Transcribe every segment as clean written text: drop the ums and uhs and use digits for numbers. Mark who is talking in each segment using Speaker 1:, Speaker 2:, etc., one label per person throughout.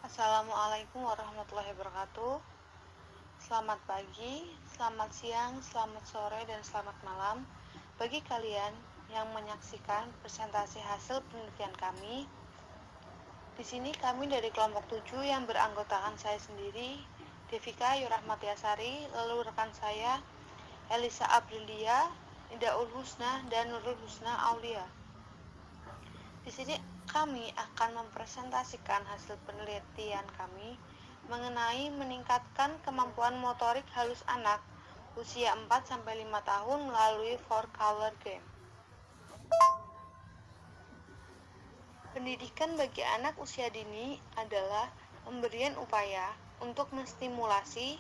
Speaker 1: Assalamualaikum warahmatullahi wabarakatuh. Selamat pagi, selamat siang, selamat sore, dan selamat malam bagi kalian yang menyaksikan presentasi hasil penelitian kami. Di sini kami dari kelompok 7 yang beranggotakan saya sendiri, Devika Yurahmatiasari, lalu rekan saya Elisa Aprilia, Indaul Husna, dan Nurul Husna Aulia. Di sini kami akan mempresentasikan hasil penelitian kami mengenai meningkatkan kemampuan motorik halus anak usia 4-5 tahun melalui 4-color game. Pendidikan bagi anak usia dini adalah pemberian upaya untuk menstimulasi,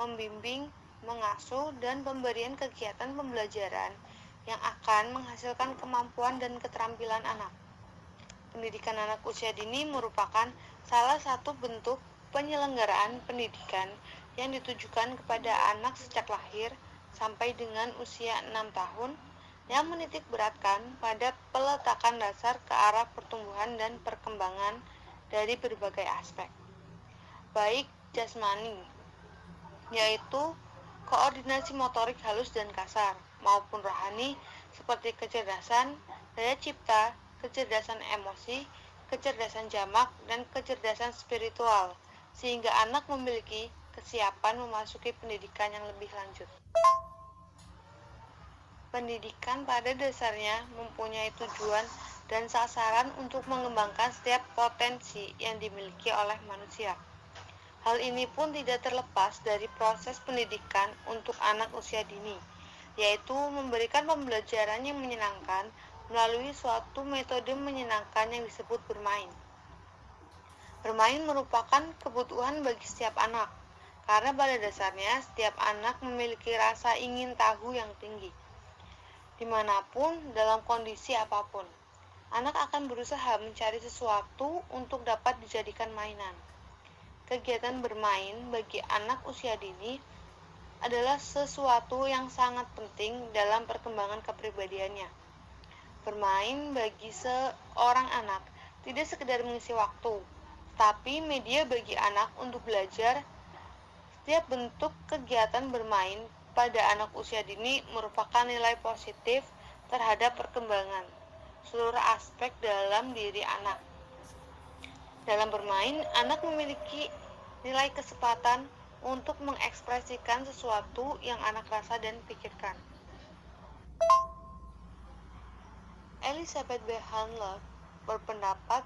Speaker 1: membimbing, mengasuh, dan pemberian kegiatan pembelajaran yang akan menghasilkan kemampuan dan keterampilan anak. Pendidikan anak usia dini merupakan salah satu bentuk penyelenggaraan pendidikan yang ditujukan kepada anak sejak lahir sampai dengan usia 6 tahun yang menitik beratkan pada peletakan dasar ke arah pertumbuhan dan perkembangan dari berbagai aspek, baik jasmani, yaitu koordinasi motorik halus dan kasar, maupun rohani seperti kecerdasan, daya cipta, kecerdasan emosi, kecerdasan jamak, dan kecerdasan spiritual, sehingga anak memiliki kesiapan memasuki pendidikan yang lebih lanjut. Pendidikan pada dasarnya mempunyai tujuan dan sasaran untuk mengembangkan setiap potensi yang dimiliki oleh manusia. Hal ini pun tidak terlepas dari proses pendidikan untuk anak usia dini, yaitu memberikan pembelajaran yang menyenangkan melalui suatu metode menyenangkan yang disebut bermain. Bermain merupakan kebutuhan bagi setiap anak, karena pada dasarnya setiap anak memiliki rasa ingin tahu yang tinggi. Dimanapun, dalam kondisi apapun, anak akan berusaha mencari sesuatu untuk dapat dijadikan mainan. Kegiatan bermain bagi anak usia dini adalah sesuatu yang sangat penting dalam perkembangan kepribadiannya. Bermain bagi seorang anak tidak sekedar mengisi waktu, tapi media bagi anak untuk belajar. Setiap bentuk kegiatan bermain pada anak usia dini merupakan nilai positif terhadap perkembangan seluruh aspek dalam diri anak. Dalam bermain, anak memiliki nilai kesempatan untuk mengekspresikan sesuatu yang anak rasa dan pikirkan. Elizabeth Behanlove berpendapat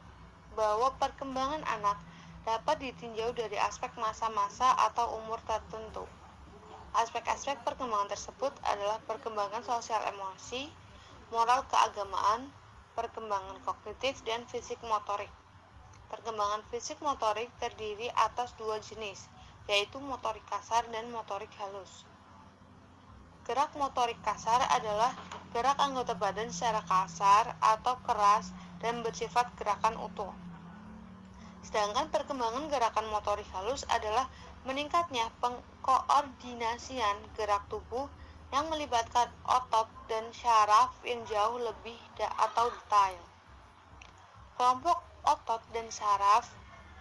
Speaker 1: bahwa perkembangan anak dapat ditinjau dari aspek masa-masa atau umur tertentu. Aspek-aspek perkembangan tersebut adalah perkembangan sosial emosi, moral keagamaan, perkembangan kognitif, dan fisik motorik. Perkembangan fisik motorik terdiri atas dua jenis, yaitu motorik kasar dan motorik halus. Gerak motorik kasar adalah gerak anggota badan secara kasar atau keras dan bersifat gerakan utuh. Sedangkan perkembangan gerakan motorik halus adalah meningkatnya pengkoordinasian gerak tubuh yang melibatkan otot dan syaraf yang jauh lebih atau detail. Kelompok otot dan syaraf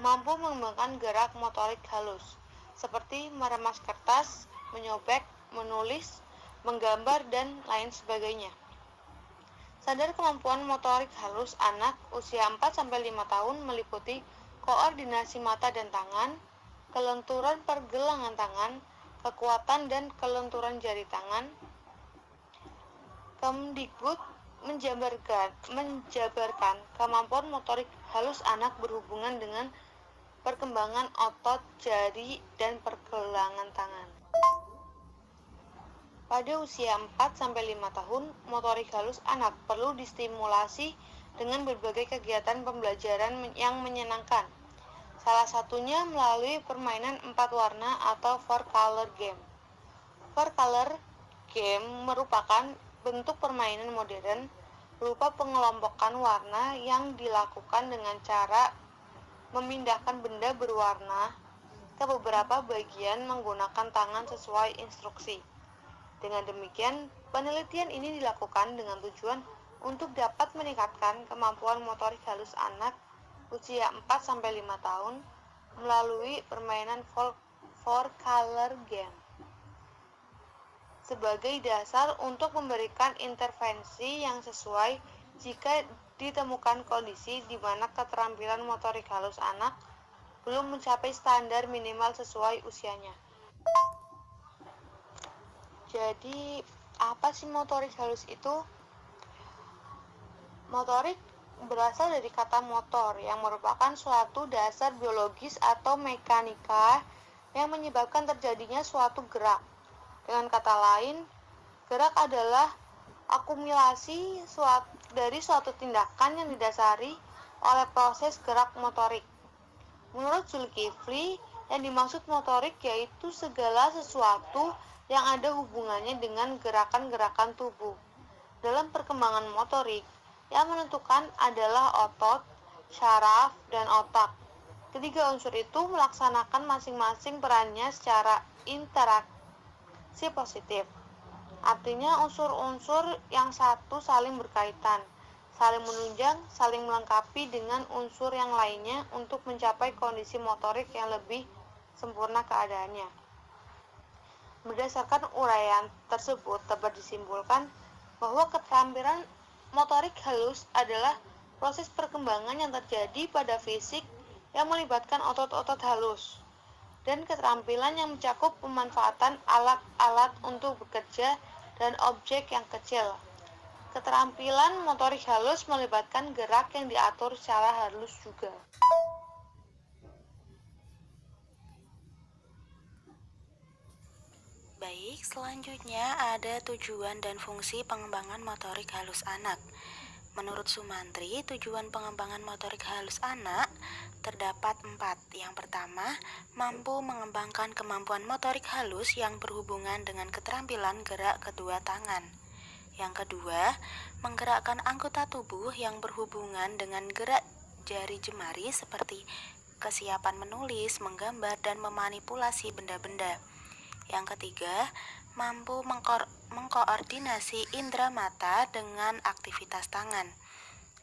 Speaker 1: mampu mengembangkan gerak motorik halus, seperti meremas kertas, menyobek, menulis, menggambar, dan lain sebagainya. Standar kemampuan motorik halus anak usia 4-5 tahun meliputi koordinasi mata dan tangan, kelenturan pergelangan tangan, kekuatan dan kelenturan jari tangan. Kemdikbud menjabarkan kemampuan motorik halus anak berhubungan dengan perkembangan otot, jari, dan pergelangan tangan. Pada usia 4-5 tahun, motorik halus anak perlu distimulasi dengan berbagai kegiatan pembelajaran yang menyenangkan. Salah satunya melalui permainan 4 warna atau 4-color game. 4-color game merupakan bentuk permainan modern berupa pengelompokan warna yang dilakukan dengan cara memindahkan benda berwarna ke beberapa bagian menggunakan tangan sesuai instruksi. Dengan demikian, penelitian ini dilakukan dengan tujuan untuk dapat meningkatkan kemampuan motorik halus anak usia 4-5 tahun melalui permainan four color game sebagai dasar untuk memberikan intervensi yang sesuai jika ditemukan kondisi di mana keterampilan motorik halus anak belum mencapai standar minimal sesuai usianya. Jadi, apa sih motorik halus itu? Motorik berasal dari kata motor yang merupakan suatu dasar biologis atau mekanika yang menyebabkan terjadinya suatu gerak. Dengan kata lain, gerak adalah akumulasi dari suatu tindakan yang didasari oleh proses gerak motorik. Menurut Zulkifli, yang dimaksud motorik yaitu segala sesuatu yang ada hubungannya dengan gerakan-gerakan tubuh. Dalam perkembangan motorik, yang menentukan adalah otot, syaraf, dan otak. Ketiga unsur itu melaksanakan masing-masing perannya secara interaksi positif. Artinya unsur-unsur yang satu saling berkaitan, saling menunjang, saling melengkapi dengan unsur yang lainnya untuk mencapai kondisi motorik yang lebih sempurna keadaannya. Berdasarkan uraian tersebut dapat disimpulkan bahwa keterampilan motorik halus adalah proses perkembangan yang terjadi pada fisik yang melibatkan otot-otot halus dan keterampilan yang mencakup pemanfaatan alat-alat untuk bekerja dan objek yang kecil. Keterampilan motorik halus melibatkan gerak yang diatur secara halus juga.
Speaker 2: Baik, selanjutnya ada tujuan dan fungsi pengembangan motorik halus anak. Menurut Sumantri, tujuan pengembangan motorik halus anak terdapat 4. Yang pertama, mampu mengembangkan kemampuan motorik halus yang berhubungan dengan keterampilan gerak kedua tangan. Yang kedua, menggerakkan anggota tubuh yang berhubungan dengan gerak jari jemari seperti kesiapan menulis, menggambar, dan memanipulasi benda-benda. Yang ketiga, mampu mengkoordinasi indera mata dengan aktivitas tangan.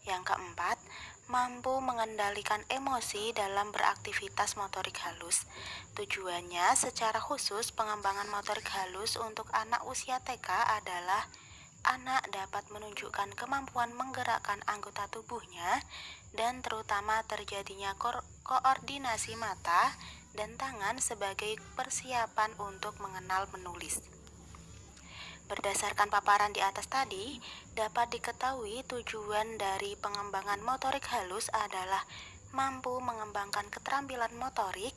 Speaker 2: Yang keempat, mampu mengendalikan emosi dalam beraktivitas motorik halus. Tujuannya secara khusus pengembangan motorik halus untuk anak usia TK adalah anak dapat menunjukkan kemampuan menggerakkan anggota tubuhnya dan terutama terjadinya koordinasi mata dan tangan sebagai persiapan untuk mengenal menulis. Berdasarkan paparan di atas tadi, dapat diketahui tujuan dari pengembangan motorik halus adalah mampu mengembangkan keterampilan motorik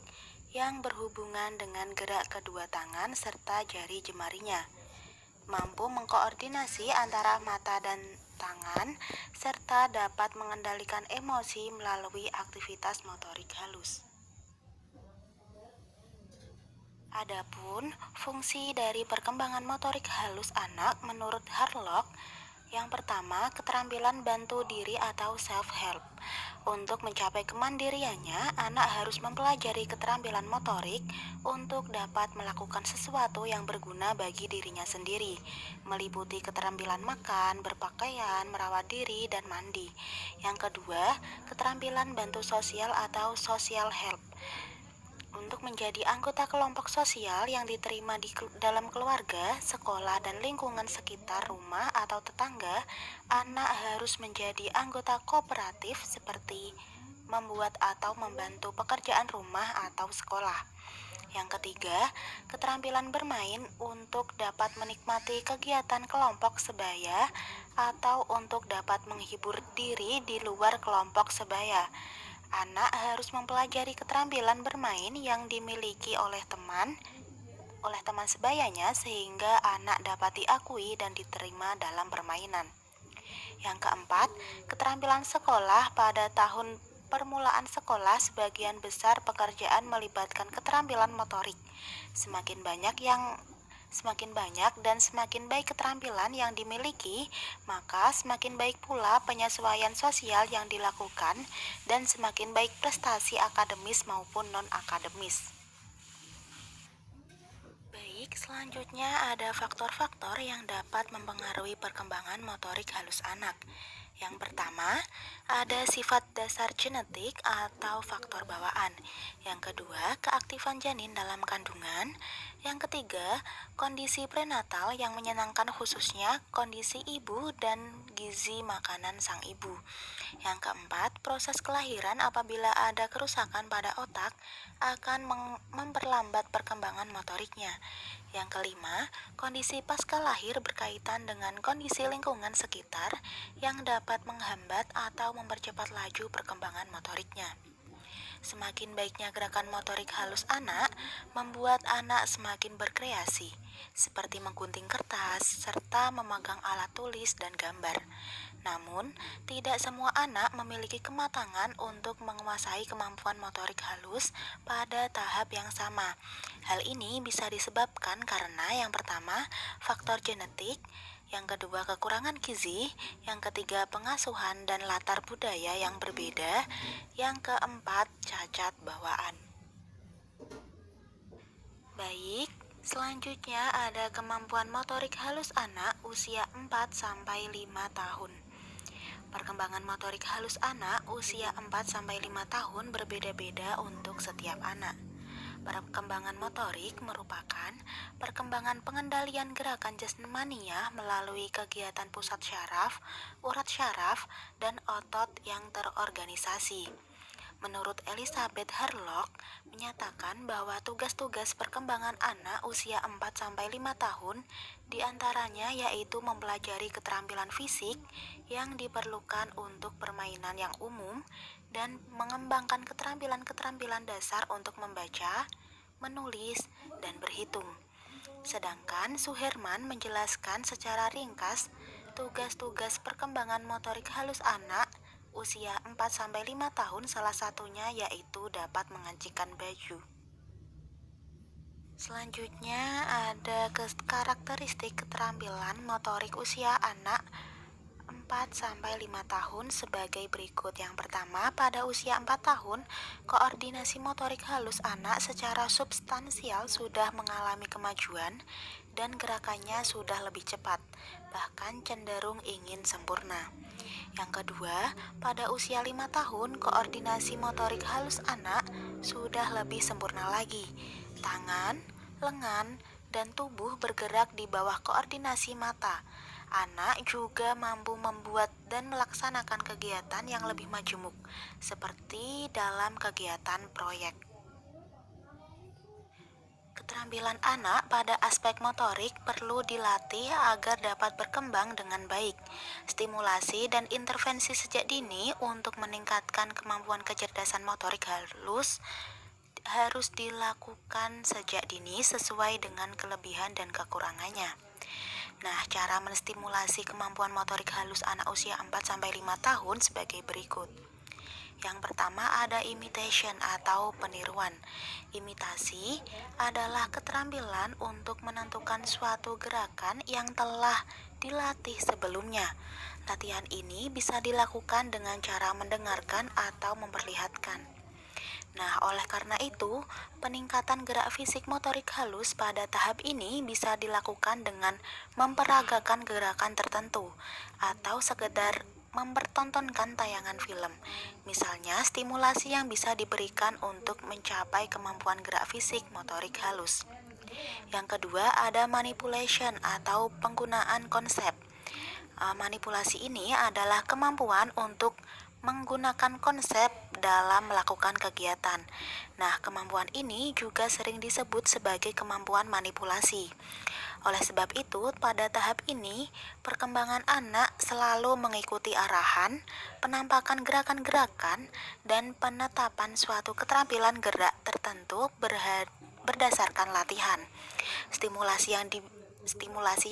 Speaker 2: yang berhubungan dengan gerak kedua tangan serta jari jemarinya, mampu mengkoordinasi antara mata dan tangan, serta dapat mengendalikan emosi melalui aktivitas motorik halus. Adapun fungsi dari perkembangan motorik halus anak menurut Harlock, yang pertama, keterampilan bantu diri atau self-help. Untuk mencapai kemandiriannya, anak harus mempelajari keterampilan motorik untuk dapat melakukan sesuatu yang berguna bagi dirinya sendiri, meliputi keterampilan makan, berpakaian, merawat diri, dan mandi. Yang kedua, keterampilan bantu sosial atau social help. Untuk menjadi anggota kelompok sosial yang diterima dalam keluarga, sekolah, dan lingkungan sekitar rumah atau tetangga, anak harus menjadi anggota kooperatif seperti membuat atau membantu pekerjaan rumah atau sekolah. Yang ketiga, keterampilan bermain untuk dapat menikmati kegiatan kelompok sebaya atau untuk dapat menghibur diri di luar kelompok sebaya. Anak harus mempelajari keterampilan bermain yang dimiliki oleh teman sebayanya sehingga anak dapat diakui dan diterima dalam permainan. Yang keempat, keterampilan sekolah. Pada tahun permulaan sekolah, sebagian besar pekerjaan melibatkan keterampilan motorik. Semakin banyak dan semakin baik keterampilan yang dimiliki, maka semakin baik pula penyesuaian sosial yang dilakukan dan semakin baik prestasi akademis maupun non-akademis. Baik, selanjutnya ada faktor-faktor yang dapat mempengaruhi perkembangan motorik halus anak. Yang pertama, ada sifat dasar genetik atau faktor bawaan. Yang kedua, keaktifan janin dalam kandungan. Yang ketiga, kondisi prenatal yang menyenangkan khususnya kondisi ibu dan gizi makanan sang ibu. Yang keempat, proses kelahiran apabila ada kerusakan pada otak akan memperlambat perkembangan motoriknya. Yang kelima, kondisi pasca lahir berkaitan dengan kondisi lingkungan sekitar yang dapat menghambat atau mempercepat laju perkembangan motoriknya. Semakin baiknya gerakan motorik halus anak, membuat anak semakin berkreasi, seperti menggunting kertas serta memegang alat tulis dan gambar. Namun, tidak semua anak memiliki kematangan untuk menguasai kemampuan motorik halus pada tahap yang sama. Hal ini bisa disebabkan karena yang pertama, faktor genetik, yang kedua kekurangan gizi, yang ketiga pengasuhan dan latar budaya yang berbeda, yang keempat cacat bawaan. Baik, selanjutnya ada kemampuan motorik halus anak usia 4-5 tahun. Perkembangan motorik halus anak usia 4-5 tahun berbeda-beda untuk setiap anak. Perkembangan motorik merupakan perkembangan pengendalian gerakan jasmania melalui kegiatan pusat syaraf, urat syaraf, dan otot yang terorganisasi. Menurut Elizabeth Harlock, menyatakan bahwa tugas-tugas perkembangan anak usia 4-5 tahun diantaranya yaitu mempelajari keterampilan fisik yang diperlukan untuk permainan yang umum dan mengembangkan keterampilan-keterampilan dasar untuk membaca, menulis, dan berhitung. Sedangkan Suherman menjelaskan secara ringkas tugas-tugas perkembangan motorik halus anak usia 4-5 tahun, salah satunya yaitu dapat mengancikan baju. Selanjutnya ada karakteristik keterampilan motorik usia anak 4-5 tahun sebagai berikut. Yang pertama, pada usia 4 tahun, koordinasi motorik halus anak secara substansial sudah mengalami kemajuan dan gerakannya sudah lebih cepat, bahkan cenderung ingin sempurna. Yang kedua, pada usia 5 tahun, koordinasi motorik halus anak sudah lebih sempurna lagi. Tangan, lengan, dan tubuh bergerak di bawah koordinasi mata. Anak juga mampu membuat dan melaksanakan kegiatan yang lebih majemuk, seperti dalam kegiatan proyek. Keterampilan anak pada aspek motorik perlu dilatih agar dapat berkembang dengan baik. Stimulasi dan intervensi sejak dini untuk meningkatkan kemampuan kecerdasan motorik halus harus dilakukan sejak dini sesuai dengan kelebihan dan kekurangannya. Nah, cara menstimulasi kemampuan motorik halus anak usia 4-5 tahun sebagai berikut. Yang pertama ada imitation atau peniruan. Imitasi adalah keterampilan untuk menentukan suatu gerakan yang telah dilatih sebelumnya. Latihan ini bisa dilakukan dengan cara mendengarkan atau memperlihatkan. Nah, oleh karena itu, peningkatan gerak fisik motorik halus pada tahap ini bisa dilakukan dengan memperagakan gerakan tertentu atau sekedar mempertontonkan tayangan film. Misalnya, stimulasi yang bisa diberikan untuk mencapai kemampuan gerak fisik motorik halus. Yang kedua, ada manipulation atau penggunaan konsep. Manipulasi ini adalah kemampuan untuk menggunakan konsep dalam melakukan kegiatan. Nah, kemampuan ini juga sering disebut sebagai kemampuan manipulasi. Oleh sebab itu, pada tahap ini, perkembangan anak selalu mengikuti arahan, penampakan gerakan-gerakan, dan penetapan suatu keterampilan gerak tertentu berdasarkan latihan. Stimulasi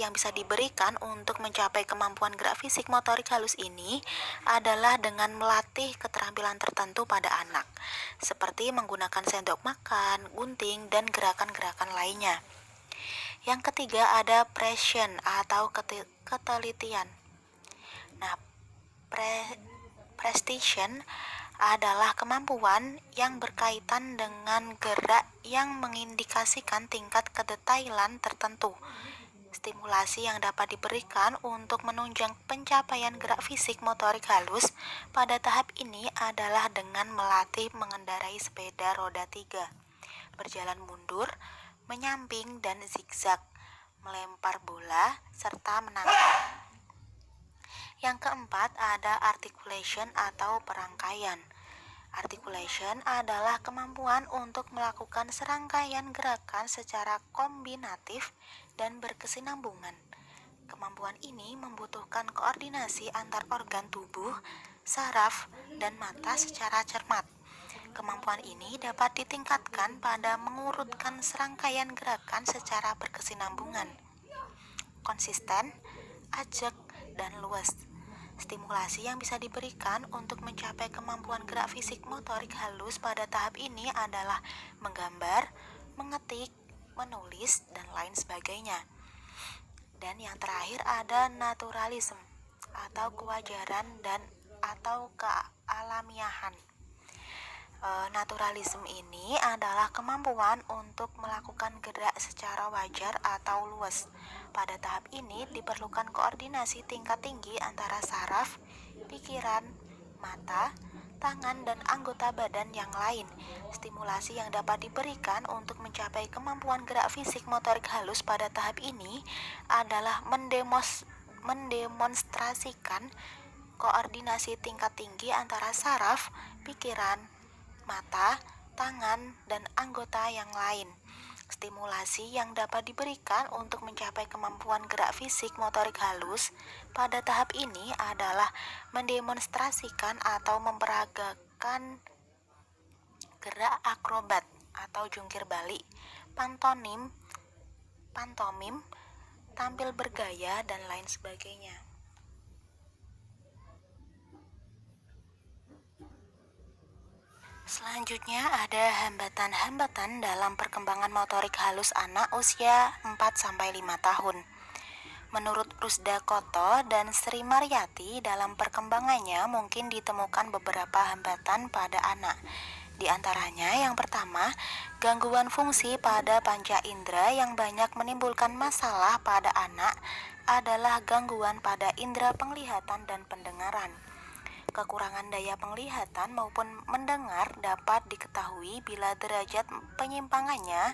Speaker 2: yang bisa diberikan untuk mencapai kemampuan gerak fisik motorik halus ini adalah dengan melatih keterampilan tertentu pada anak, seperti menggunakan sendok makan, gunting, dan gerakan-gerakan lainnya. Yang ketiga ada pression atau ketelitian. Nah, precision adalah kemampuan yang berkaitan dengan gerak yang mengindikasikan tingkat kedetailan tertentu. Stimulasi yang dapat diberikan untuk menunjang pencapaian gerak fisik motorik halus pada tahap ini adalah dengan melatih mengendarai sepeda roda 3, berjalan mundur, menyamping dan zigzag, melempar bola, serta menangkap. Yang keempat ada articulation atau perangkaian. Articulation adalah kemampuan untuk melakukan serangkaian gerakan secara kombinatif dan berkesinambungan. Kemampuan ini membutuhkan koordinasi antar organ tubuh, saraf, dan mata secara cermat. Kemampuan ini dapat ditingkatkan pada mengurutkan serangkaian gerakan secara berkesinambungan, konsisten, ajak, dan luas. Stimulasi yang bisa diberikan untuk mencapai kemampuan gerak fisik motorik halus pada tahap ini adalah menggambar, mengetik, menulis, dan lain sebagainya. Dan yang terakhir ada naturalism atau kewajaran dan atau kealamiahan. Naturalism ini adalah kemampuan untuk melakukan gerak secara wajar atau luas. Pada tahap ini diperlukan koordinasi tingkat tinggi antara saraf, pikiran, mata, tangan, dan anggota badan yang lain. Stimulasi yang dapat diberikan untuk mencapai kemampuan gerak fisik motorik halus pada tahap ini adalah mendemonstrasikan koordinasi tingkat tinggi antara saraf, pikiran, mata, tangan, dan anggota yang lain. Stimulasi yang dapat diberikan untuk mencapai kemampuan gerak fisik motorik halus pada tahap ini adalah mendemonstrasikan atau memperagakan gerak akrobat atau jungkir balik, pantomim, tampil bergaya, dan lain sebagainya. Selanjutnya ada hambatan-hambatan dalam perkembangan motorik halus anak usia 4-5 tahun. Menurut Rusda Koto dan Sri Maryati, dalam perkembangannya mungkin ditemukan beberapa hambatan pada anak. Di antaranya yang pertama, gangguan fungsi pada panca indera yang banyak menimbulkan masalah pada anak adalah gangguan pada indera penglihatan dan pendengaran. Kekurangan daya penglihatan maupun mendengar dapat diketahui bila derajat penyimpangannya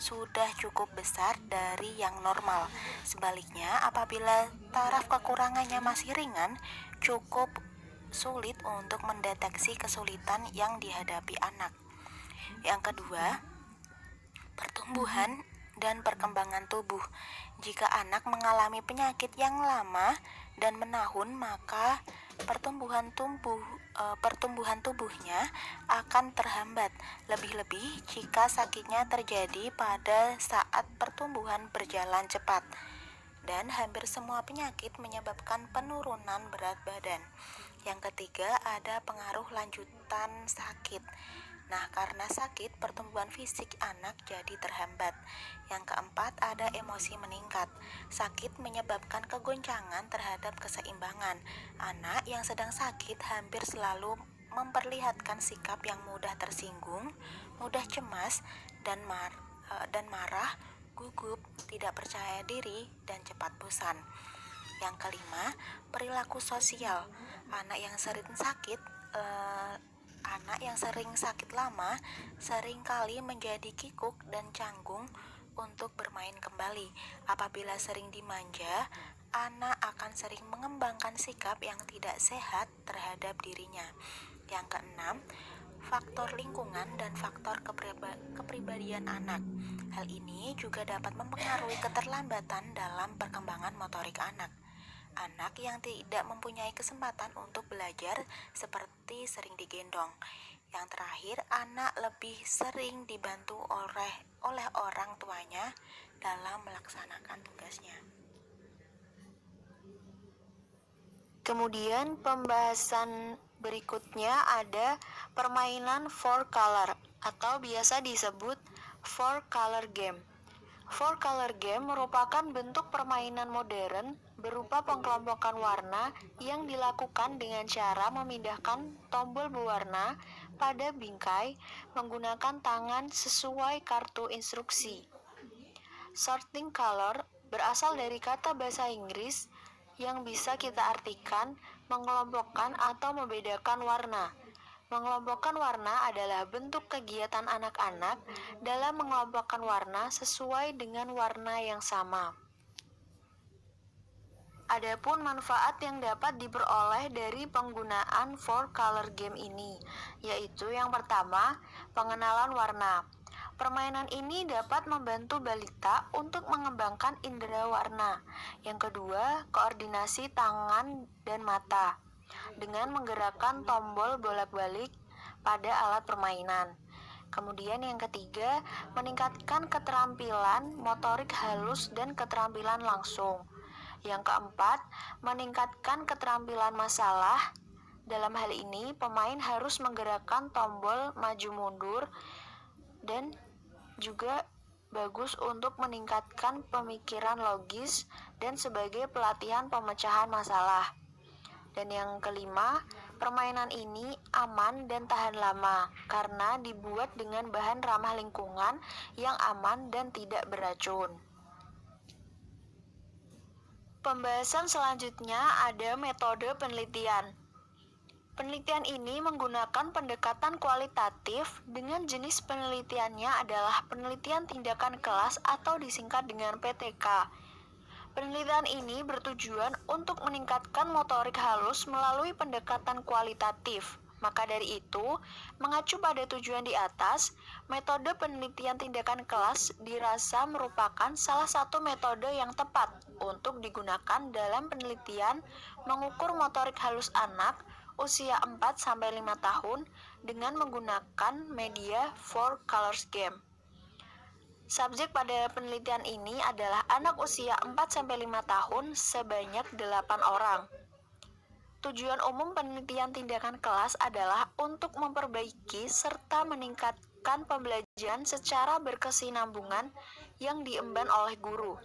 Speaker 2: sudah cukup besar dari yang normal. Sebaliknya, apabila taraf kekurangannya masih ringan, cukup sulit untuk mendeteksi kesulitan yang dihadapi anak. Yang kedua, pertumbuhan dan perkembangan tubuh. Jika anak mengalami penyakit yang lama dan menahun, maka pertumbuhan tubuhnya akan terhambat, lebih-lebih jika sakitnya terjadi pada saat pertumbuhan berjalan cepat. Dan hampir semua penyakit menyebabkan penurunan berat badan. Yang ketiga ada pengaruh lanjutan sakit. Nah, karena sakit, pertumbuhan fisik anak jadi terhambat. Yang keempat, ada emosi meningkat. Sakit menyebabkan kegoncangan terhadap keseimbangan. Anak yang sedang sakit hampir selalu memperlihatkan sikap yang mudah tersinggung, mudah cemas, dan marah, gugup, tidak percaya diri, dan cepat bosan. Yang kelima, perilaku sosial. Anak yang sering sakit lama seringkali menjadi kikuk dan canggung untuk bermain kembali. Apabila sering dimanja, anak akan sering mengembangkan sikap yang tidak sehat terhadap dirinya. Yang keenam, faktor lingkungan dan faktor kepribadian anak. Hal ini juga dapat mempengaruhi keterlambatan dalam perkembangan motorik anak. Anak yang tidak mempunyai kesempatan untuk belajar seperti sering digendong. Yang terakhir, anak lebih sering dibantu oleh orang tuanya dalam melaksanakan tugasnya.
Speaker 1: Kemudian pembahasan berikutnya ada permainan 4-color atau biasa disebut 4-color game. 4-color game merupakan bentuk permainan modern berupa pengelompokan warna yang dilakukan dengan cara memindahkan tombol berwarna pada bingkai menggunakan tangan sesuai kartu instruksi. Sorting color
Speaker 2: berasal dari kata bahasa Inggris yang bisa kita artikan mengelompokkan atau membedakan warna. Mengelompokkan warna adalah bentuk kegiatan anak-anak dalam mengelompokkan warna sesuai dengan warna yang sama. Adapun manfaat yang dapat diperoleh dari penggunaan 4-color game ini, yaitu yang pertama, pengenalan warna. Permainan ini dapat membantu balita untuk mengembangkan indera warna. Yang kedua, koordinasi tangan dan mata dengan menggerakkan tombol bolak-balik pada alat permainan. Kemudian yang ketiga, meningkatkan keterampilan motorik halus dan keterampilan langsung. Yang keempat, meningkatkan keterampilan masalah. Dalam hal ini, pemain harus menggerakkan tombol maju mundur dan juga bagus untuk meningkatkan pemikiran logis dan sebagai pelatihan pemecahan masalah. Dan yang kelima, permainan ini aman dan tahan lama karena dibuat dengan bahan ramah lingkungan yang aman dan tidak beracun. Pembahasan selanjutnya ada metode penelitian. Penelitian ini menggunakan pendekatan kualitatif dengan jenis penelitiannya adalah penelitian tindakan kelas atau disingkat dengan PTK. Penelitian ini bertujuan untuk meningkatkan motorik halus melalui pendekatan kualitatif. Maka dari itu, mengacu pada tujuan di atas, metode penelitian tindakan kelas dirasa merupakan salah satu metode yang tepat untuk digunakan dalam penelitian mengukur motorik halus anak usia 4-5 tahun dengan menggunakan media 4-color game. Subjek pada penelitian ini adalah anak usia 4-5 tahun sebanyak 8 orang. Tujuan umum penelitian tindakan kelas adalah untuk memperbaiki serta meningkatkan pembelajaran secara berkesinambungan yang diemban oleh guru.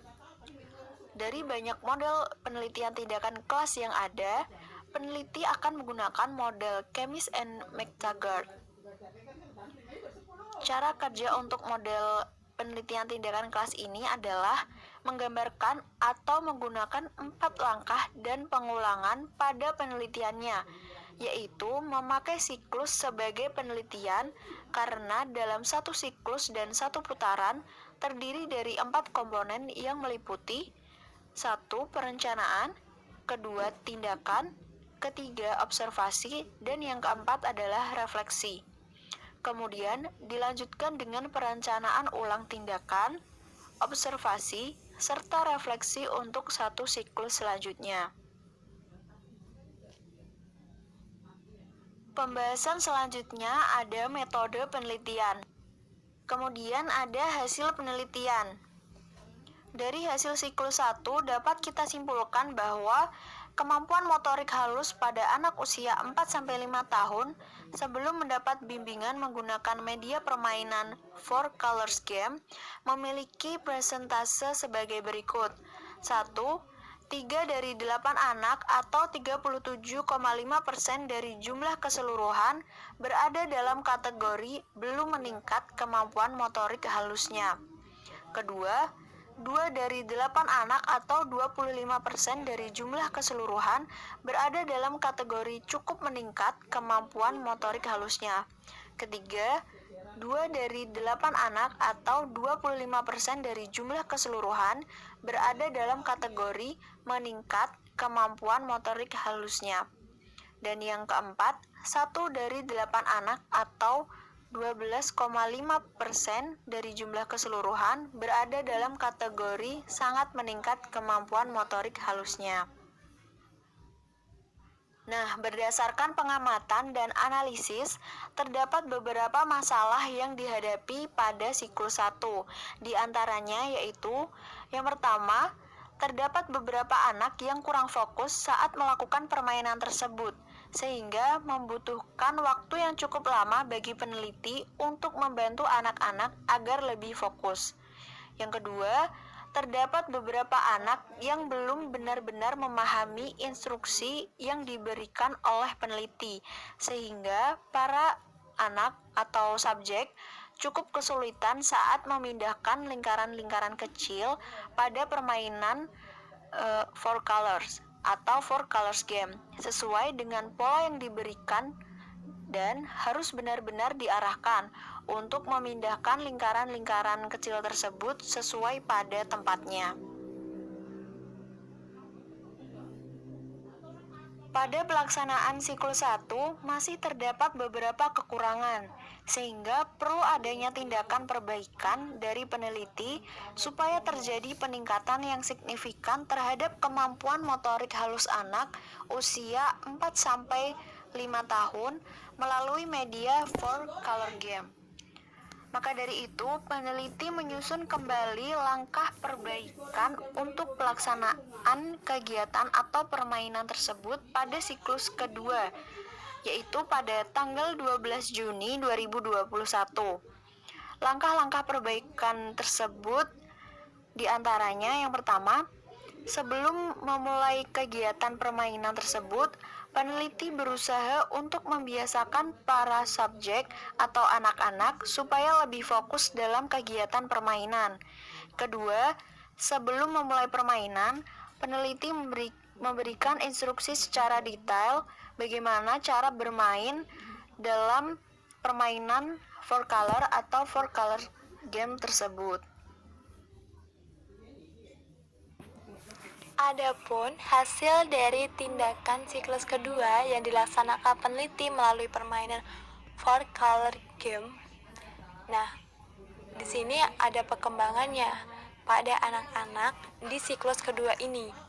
Speaker 2: Dari banyak model penelitian tindakan kelas yang ada, peneliti akan menggunakan model Chemis and McTaggart. Cara kerja untuk model penelitian tindakan kelas ini adalah menggambarkan atau menggunakan 4 langkah dan pengulangan pada penelitiannya, yaitu memakai siklus sebagai penelitian karena dalam satu siklus dan satu putaran terdiri dari 4 komponen yang meliputi 1. Perencanaan, kedua tindakan, ketiga observasi, dan yang keempat adalah refleksi. Kemudian dilanjutkan dengan perencanaan ulang tindakan, observasi, serta refleksi untuk satu siklus selanjutnya. Pembahasan selanjutnya ada metode penelitian. Kemudian ada hasil penelitian. Dari hasil siklus 1 dapat kita simpulkan bahwa kemampuan motorik halus pada anak usia 4-5 tahun sebelum mendapat bimbingan menggunakan media permainan 4-color game memiliki persentase sebagai berikut. 1. 3 dari 8 anak atau 37,5% dari jumlah keseluruhan berada dalam kategori belum meningkat kemampuan motorik halusnya. Kedua, 2 dari 8 anak atau 25% dari jumlah keseluruhan berada dalam kategori cukup meningkat kemampuan motorik halusnya. Ketiga, 2 dari 8 anak atau 25% dari jumlah keseluruhan berada dalam kategori meningkat kemampuan motorik halusnya. Dan yang keempat, 1 dari 8 anak atau 12,5% dari jumlah keseluruhan berada dalam kategori sangat meningkat kemampuan motorik halusnya. Nah, berdasarkan pengamatan dan analisis, terdapat beberapa masalah yang dihadapi pada siklus 1. Di antaranya yaitu, yang pertama, terdapat beberapa anak yang kurang fokus saat melakukan permainan tersebut, sehingga membutuhkan waktu yang cukup lama bagi peneliti untuk membantu anak-anak agar lebih fokus. Yang kedua, terdapat beberapa anak yang belum benar-benar memahami instruksi yang diberikan oleh peneliti, sehingga para
Speaker 3: anak atau subjek cukup kesulitan saat memindahkan lingkaran-lingkaran kecil pada permainan four colors atau four colors game sesuai dengan pola yang diberikan dan harus benar-benar diarahkan untuk memindahkan lingkaran-lingkaran kecil tersebut sesuai pada tempatnya. Pada pelaksanaan siklus 1 masih terdapat beberapa kekurangan, sehingga perlu adanya tindakan perbaikan dari peneliti supaya terjadi peningkatan yang signifikan terhadap kemampuan motorik halus anak usia 4-5 tahun melalui media four color game. Maka dari itu, peneliti menyusun kembali langkah perbaikan untuk pelaksanaan kegiatan atau permainan tersebut pada siklus kedua, yaitu pada tanggal 12 Juni 2021. Langkah-langkah perbaikan tersebut diantaranya yang pertama, sebelum memulai kegiatan permainan tersebut, peneliti berusaha untuk membiasakan para subjek atau anak-anak supaya lebih fokus dalam kegiatan permainan. Kedua, sebelum memulai permainan, peneliti memberikan instruksi secara detail bagaimana cara bermain dalam permainan four color atau four color game tersebut.
Speaker 2: Adapun hasil dari tindakan siklus kedua yang dilaksanakan peneliti melalui permainan four color game. Nah, di sini ada perkembangannya pada anak-anak di siklus kedua ini.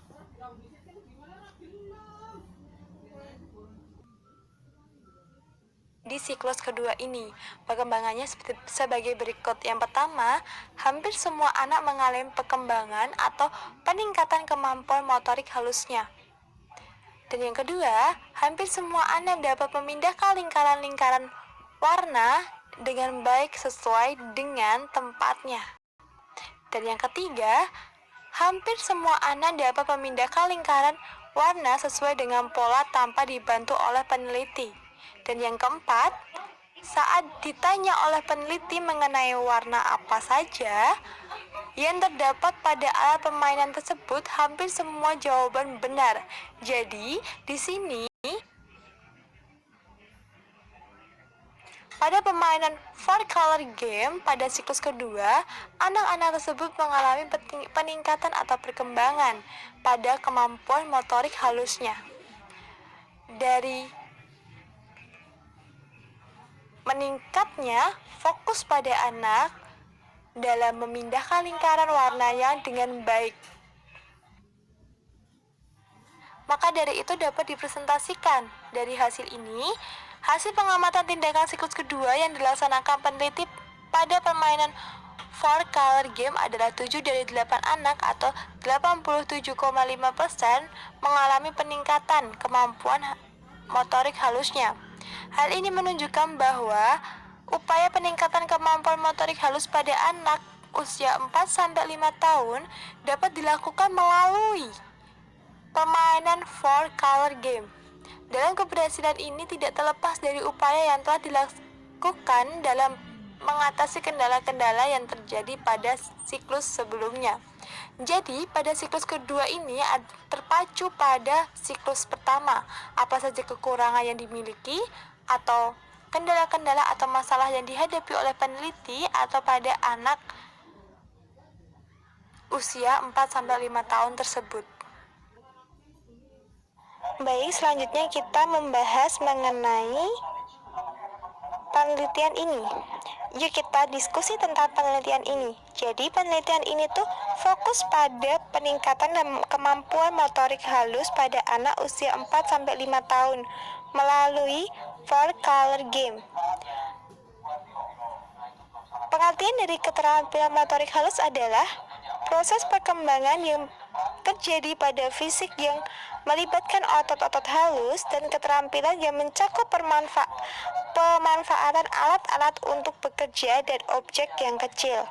Speaker 2: Di siklus kedua ini, perkembangannya sebagai berikut. Yang pertama, hampir semua anak mengalami perkembangan atau peningkatan kemampuan motorik halusnya. Dan yang kedua, hampir semua anak dapat memindahkan lingkaran-lingkaran warna dengan baik sesuai dengan tempatnya. Dan yang ketiga, hampir semua anak dapat memindahkan lingkaran warna sesuai dengan pola tanpa dibantu oleh peneliti. Dan yang keempat, saat ditanya oleh peneliti mengenai warna apa saja yang terdapat pada alat permainan tersebut, hampir semua jawaban benar. Jadi, di sini pada permainan four color game pada siklus kedua, anak-anak tersebut mengalami peningkatan atau perkembangan pada kemampuan motorik halusnya. Dari meningkatnya fokus pada anak dalam memindahkan lingkaran warnanya dengan baik. Maka dari itu dapat dipresentasikan. Dari hasil ini, hasil pengamatan tindakan siklus kedua yang dilaksanakan peneliti pada permainan four color game adalah 7 dari 8 anak atau 87,5% mengalami peningkatan kemampuan motorik halusnya. Hal ini menunjukkan bahwa upaya peningkatan kemampuan motorik halus pada anak usia 4-5 tahun dapat dilakukan melalui permainan four color game. Dalam keberhasilan ini tidak terlepas dari upaya yang telah dilakukan dalam mengatasi kendala-kendala yang terjadi pada siklus sebelumnya. Jadi, pada siklus kedua ini terpacu pada siklus pertama. Apa saja kekurangan yang dimiliki atau kendala-kendala atau masalah yang dihadapi oleh peneliti atau pada anak usia 4-5 tahun tersebut. Baik, selanjutnya kita membahas mengenai penelitian ini. Yuk kita diskusi tentang penelitian ini. Jadi penelitian ini tuh fokus pada peningkatan kemampuan motorik halus pada anak usia 4-5 tahun melalui four color game. Pengertian dari keterampilan motorik halus adalah proses perkembangan yang terjadi pada fisik yang melibatkan otot-otot halus dan keterampilan yang mencakup pemanfaatan alat-alat untuk bekerja dan objek yang kecil.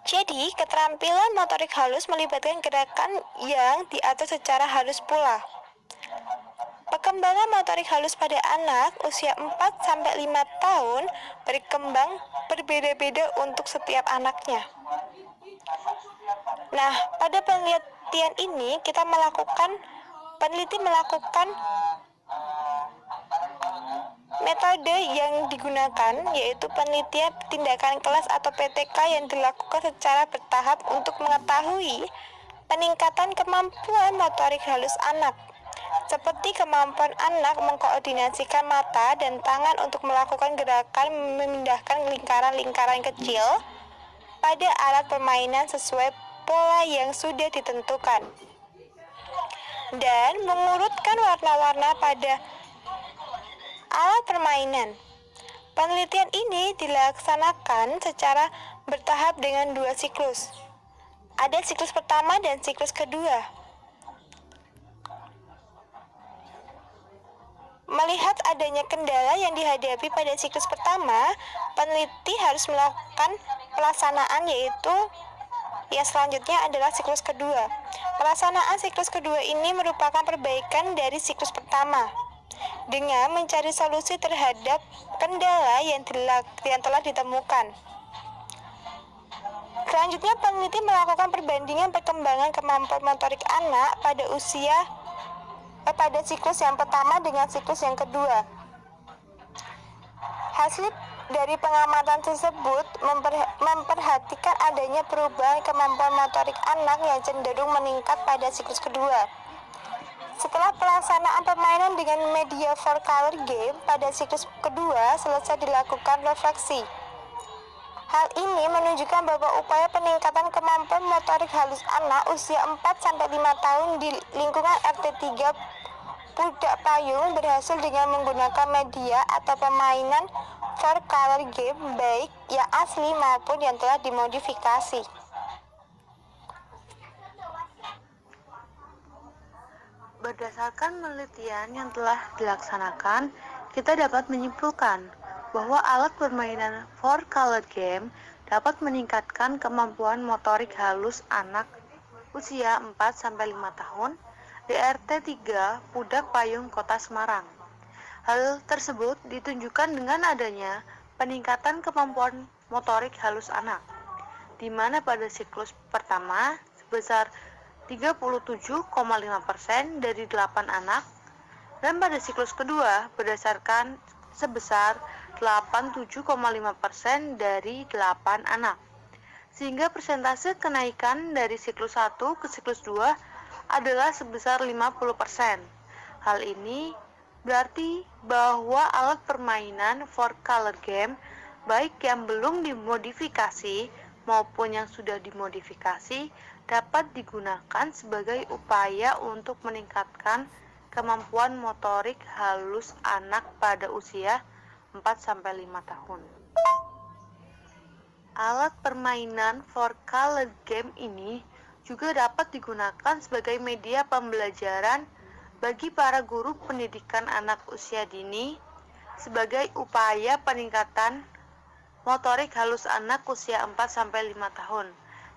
Speaker 2: Jadi, keterampilan motorik halus melibatkan gerakan yang diatur secara halus pula.
Speaker 4: Perkembangan motorik halus pada anak usia 4-5 tahun berkembang berbeda-beda untuk setiap anaknya. Nah, pada penelitian ini peneliti melakukan metode yang digunakan yaitu penelitian tindakan kelas atau PTK yang dilakukan secara bertahap untuk mengetahui peningkatan kemampuan motorik halus anak, seperti kemampuan anak mengkoordinasikan mata dan tangan untuk melakukan gerakan memindahkan lingkaran-lingkaran kecil pada alat permainan sesuai pola yang sudah ditentukan, dan mengurutkan warna-warna pada alat permainan. Penelitian ini dilaksanakan secara bertahap dengan 2 siklus. Ada siklus pertama dan siklus kedua. Melihat adanya kendala yang dihadapi pada siklus pertama, peneliti harus melakukan pelaksanaan yaitu selanjutnya adalah siklus kedua. Pelaksanaan siklus kedua ini merupakan perbaikan dari siklus pertama dengan mencari solusi terhadap kendala yang telah ditemukan. Selanjutnya, peneliti melakukan perbandingan perkembangan kemampuan motorik anak pada siklus yang pertama dengan siklus yang kedua. Hasil dari pengamatan tersebut memperhatikan adanya perubahan kemampuan motorik anak yang cenderung meningkat pada siklus kedua. Setelah pelaksanaan permainan dengan media 4-color game pada siklus kedua selesai dilakukan refleksi. Hal ini menunjukkan bahwa upaya peningkatan kemampuan motorik halus anak usia 4-5 tahun di lingkungan RT3 Pudak Payung berhasil dengan menggunakan media atau permainan 4-color game baik yang asli maupun yang telah dimodifikasi.
Speaker 1: Berdasarkan penelitian yang telah dilaksanakan, kita dapat menyimpulkan bahwa alat permainan 4-color game dapat meningkatkan kemampuan motorik halus anak usia 4-5 tahun di RT3 Pudak Payung, Kota Semarang. Hal tersebut ditunjukkan dengan adanya peningkatan kemampuan motorik halus anak, di mana pada siklus pertama sebesar 37,5% dari 8 anak, dan pada siklus kedua berdasarkan sebesar 87,5% dari 8 anak. Sehingga persentase kenaikan dari siklus 1 ke siklus 2 adalah sebesar 50%. Hal ini berarti bahwa alat permainan 4-color game baik yang belum dimodifikasi maupun yang sudah dimodifikasi dapat digunakan sebagai upaya untuk meningkatkan kemampuan motorik halus anak pada usia 4-5 tahun. Alat permainan 4-color game ini juga dapat digunakan sebagai media pembelajaran bagi para guru pendidikan anak usia dini sebagai upaya peningkatan motorik halus anak usia 4-5 tahun,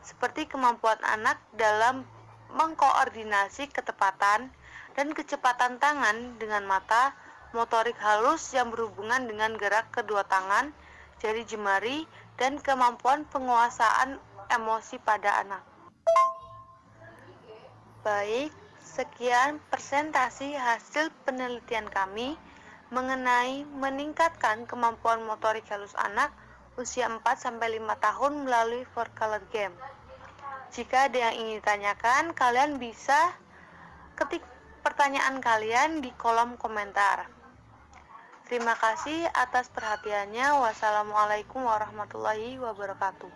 Speaker 1: seperti kemampuan anak dalam mengkoordinasi ketepatan dan kecepatan tangan dengan mata, motorik halus yang berhubungan dengan gerak kedua tangan, jari jemari, dan kemampuan penguasaan emosi pada anak. Baik, sekian presentasi hasil penelitian kami mengenai meningkatkan kemampuan motorik halus anak usia 4-5 tahun melalui 4-color game. Jika ada yang ingin ditanyakan, kalian bisa ketik pertanyaan kalian di kolom komentar. Terima kasih atas perhatiannya. Wassalamualaikum warahmatullahi wabarakatuh.